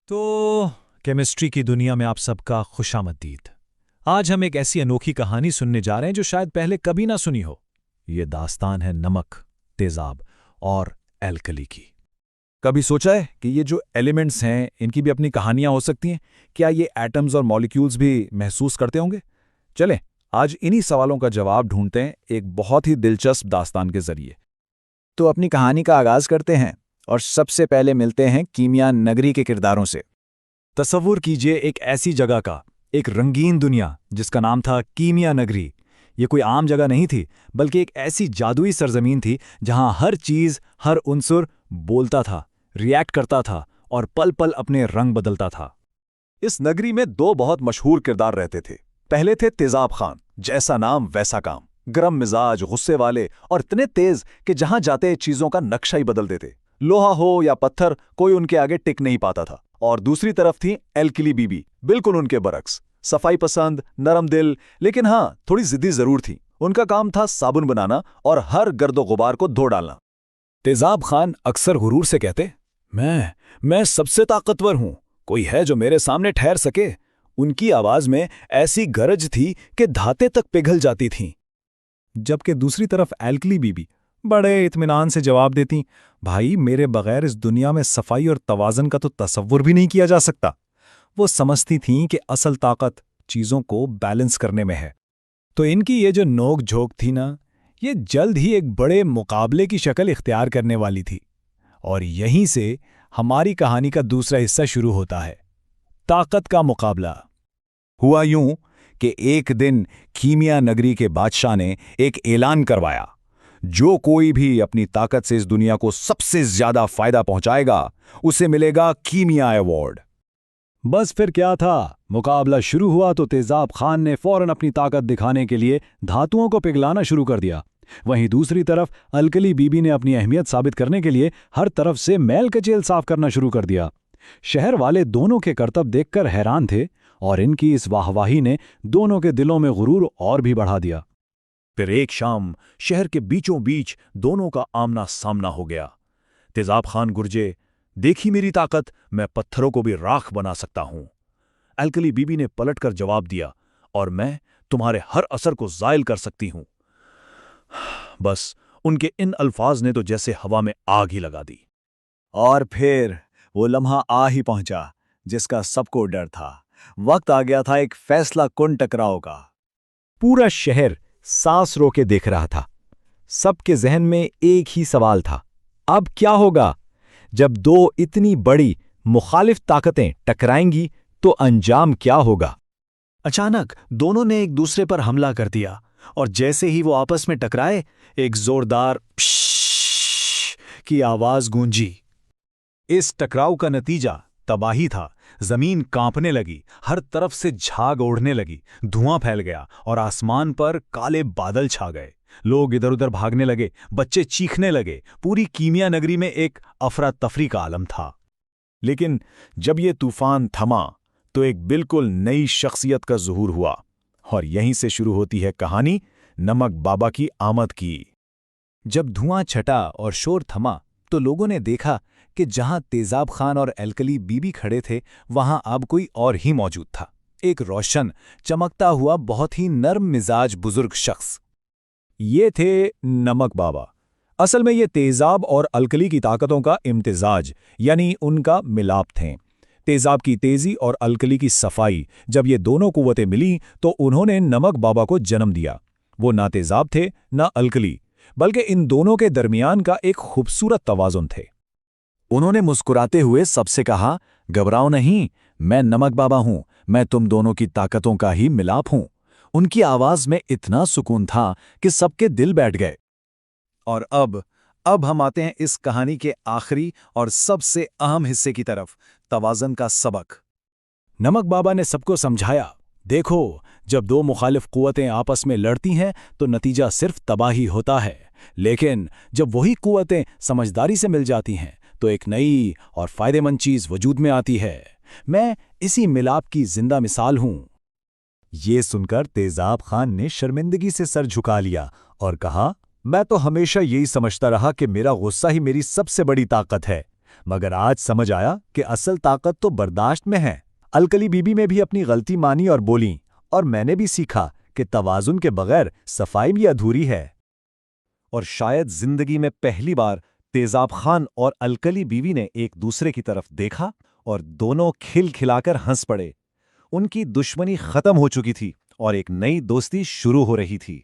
तो केमिस्ट्री की दुनिया में आप सबका खुशामदीद। आज हम एक ऐसी अनोखी कहानी सुनने जा रहे हैं जो शायद पहले कभी ना सुनी हो। ये दास्तान है नमक, तेजाब और एल्कली की। कभी सोचा है कि ये जो एलिमेंट्स हैं इनकी भी अपनी कहानियां हो सकती हैं? क्या ये एटम्स और मॉलिक्यूल्स भी महसूस करते होंगे? चलें, आज इन्हीं सवालों का जवाब ढूंढते हैं एक बहुत ही दिलचस्प दास्तान के जरिए। तो अपनी कहानी का आगाज करते हैं और सबसे पहले मिलते हैं कीमिया नगरी के किरदारों से। तसव्वुर कीजिए एक ऐसी जगह का, एक रंगीन दुनिया जिसका नाम था कीमिया नगरी। ये कोई आम जगह नहीं थी, बल्कि एक ऐसी जादुई सरजमीन थी जहां हर चीज, हर उन्सुर बोलता था, रिएक्ट करता था और पल पल अपने रंग बदलता था। इस नगरी में दो बहुत मशहूर किरदार रहते थे। पहले थे तेजाब खान, जैसा नाम वैसा काम। गरम मिजाज, गुस्से वाले और इतने तेज कि जहां जाते चीजों का नक्शा ही बदल देते। लोहा हो या पत्थर, कोई उनके आगे टिक नहीं पाता था। और दूसरी तरफ थी एल्कली बीबी, बिल्कुल उनके बरक्स। सफाई पसंद, नरम दिल, लेकिन हाँ, थोड़ी जिद्दी जरूर थी। उनका काम था साबुन बनाना और हर गर्दो गुबार को धो डालना। तेजाब खान अक्सर गुरूर से कहते, मैं सबसे ताकतवर हूं, कोई है जो मेरे सामने ठहर सके। उनकी आवाज में ऐसी गरज थी कि धातें तक पिघल जाती थीं। जबकि दूसरी तरफ एल्कली बीबी बड़े इत्मीनान से जवाब देती, भाई मेरे बगैर इस दुनिया में सफाई और तवाज़न का तो तसव्वुर भी नहीं किया जा सकता। वो समझती थीं कि असल ताकत चीज़ों को बैलेंस करने में है। तो इनकी ये जो नोक झोंक थी ना, ये जल्द ही एक बड़े मुकाबले की शक्ल इख्तियार करने वाली थी। और यहीं से हमारी कहानी का दूसरा हिस्सा शुरू होता है, ताकत का मुकाबला। हुआ यूं कि एक दिन कीमिया नगरी के बादशाह ने एक ऐलान करवाया, जो कोई भी अपनी ताकत से इस दुनिया को सबसे ज्यादा फायदा पहुंचाएगा उसे मिलेगा कीमिया अवार्ड। बस फिर क्या था, मुकाबला शुरू हुआ तो तेजाब खान ने फौरन अपनी ताकत दिखाने के लिए धातुओं को पिघलाना शुरू कर दिया। वहीं दूसरी तरफ अलकली बीबी ने अपनी अहमियत साबित करने के लिए हर तरफ से मैल कचेल साफ करना शुरू कर दिया। शहर वाले दोनों के करतब देखकर हैरान थे और इनकी इस वाहवाही ने दोनों के दिलों में गुरूर और भी बढ़ा दिया। फिर एक शाम शहर के बीचों बीच दोनों का आमना सामना हो गया। तेजाब खान गुर्जे, देखी मेरी ताकत, मैं पत्थरों को भी राख बना सकता हूं। एल्कली बीबी ने पलटकर जवाब दिया, और मैं तुम्हारे हर असर को जायल कर सकती हूं। बस उनके इन अल्फाज ने तो जैसे हवा में आग ही लगा दी। और फिर वो लम्हा आ ही पहुंचा जिसका सबको डर था। वक्त आ गया था एक फैसला कुन टकराव का। पूरा शहर सांस रोके देख रहा था। सबके जहन में एक ही सवाल था, अब क्या होगा? जब दो इतनी बड़ी मुखालिफ ताकतें टकराएंगी तो अंजाम क्या होगा? अचानक दोनों ने एक दूसरे पर हमला कर दिया और जैसे ही वो आपस में टकराए, एक जोरदार प्श की आवाज गूंजी। इस टकराव का नतीजा तबाही था। जमीन कांपने लगी, हर तरफ से झाग ओढ़ने लगी, धुआं फैल गया और आसमान पर काले बादल छा गए। लोग इधर उधर भागने लगे, बच्चे चीखने लगे। पूरी कीमिया नगरी में एक अफरा तफरी का आलम था। लेकिन जब ये तूफान थमा तो एक बिल्कुल नई शख्सियत का ज़ुहूर हुआ। और यहीं से शुरू होती है कहानी नमक बाबा की आमद की। जब धुआं छटा और शोर थमा तो लोगों ने देखा कि जहां तेजाब खान और एल्कली बीबी खड़े थे, वहां अब कोई और ही मौजूद था। एक रोशन, चमकता हुआ, बहुत ही नर्म मिजाज बुजुर्ग शख्स। ये थे नमक बाबा। असल में ये तेजाब और अलकली की ताकतों का इम्तिजाज, यानी उनका मिलाप थे। तेजाब की तेजी और अलकली की सफाई, जब ये दोनों कुव्वतें मिली तो उन्होंने नमक बाबा को जन्म दिया। वो ना तेजाब थे ना अलकली, बल्कि इन दोनों के दरमियान का एक खूबसूरत तवाज़ुन थे। उन्होंने मुस्कुराते हुए सबसे कहा, घबराओ नहीं, मैं नमक बाबा हूं, मैं तुम दोनों की ताकतों का ही मिलाप हूं। उनकी आवाज में इतना सुकून था कि सबके दिल बैठ गए। और अब हम आते हैं इस कहानी के आखिरी और सबसे अहम हिस्से की तरफ, तवाज़न का सबक। नमक बाबा ने सबको समझाया, देखो, जब दो मुखालिफ कुव्वतें आपस में लड़ती हैं तो नतीजा सिर्फ तबाही होता है, लेकिन जब वही कुव्वतें समझदारी से मिल जाती हैं तो एक नई और फायदेमंद चीज वजूद में आती है। मैं इसी मिलाप की जिंदा मिसाल हूं। ये सुनकर तेजाब खान ने शर्मिंदगी से सर झुका लिया और कहा, मैं तो हमेशा यही समझता रहा कि मेरा गुस्सा ही मेरी सबसे बड़ी ताकत है। मगर आज समझ आया कि असल ताकत तो बर्दाश्त में है। अलकली बीबी में भी अपनी गलती मानी और बोली, और मैंने भी सीखा कि तवाजुन के बगैर सफाई भी अधूरी है। और शायद जिंदगी में पहली बार तेजाब खान और अलकली बीवी ने एक दूसरे की तरफ देखा और दोनों खिलखिलाकर हंस पड़े। उनकी दुश्मनी खत्म हो चुकी थी और एक नई दोस्ती शुरू हो रही थी।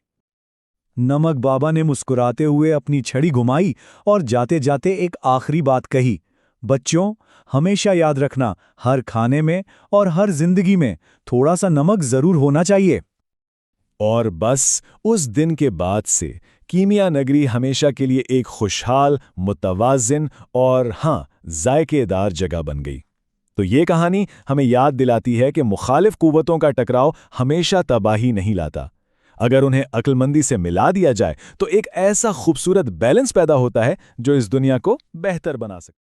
नमक बाबा ने मुस्कुराते हुए अपनी छड़ी घुमाई और जाते जाते एक आखिरी बात कही, बच्चों, हमेशा याद रखना, हर खाने में और हर जिंदगी में थोड़ा सा नमक जरूर होना चाहिए। और बस उस दिन के बाद से कीमिया नगरी हमेशा के लिए एक खुशहाल, मुतवाज़िन और जायकेदार जगह बन गई। तो ये कहानी हमें याद दिलाती है कि मुखालिफ कुव्वतों का टकराव हमेशा तबाही नहीं लाता। अगर उन्हें अक्लमंदी से मिला दिया जाए तो एक ऐसा खूबसूरत बैलेंस पैदा होता है जो इस दुनिया को बेहतर बना सकता है।